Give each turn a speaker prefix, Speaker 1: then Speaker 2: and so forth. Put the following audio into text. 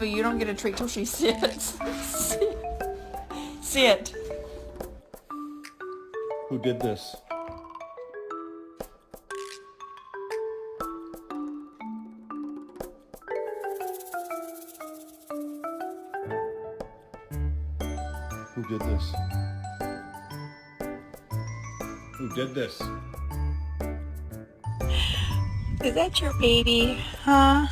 Speaker 1: Waifu, you don't get a treat till she sits. Sit.
Speaker 2: Who did this? Who did this? Who did this?
Speaker 1: Is that your baby, huh?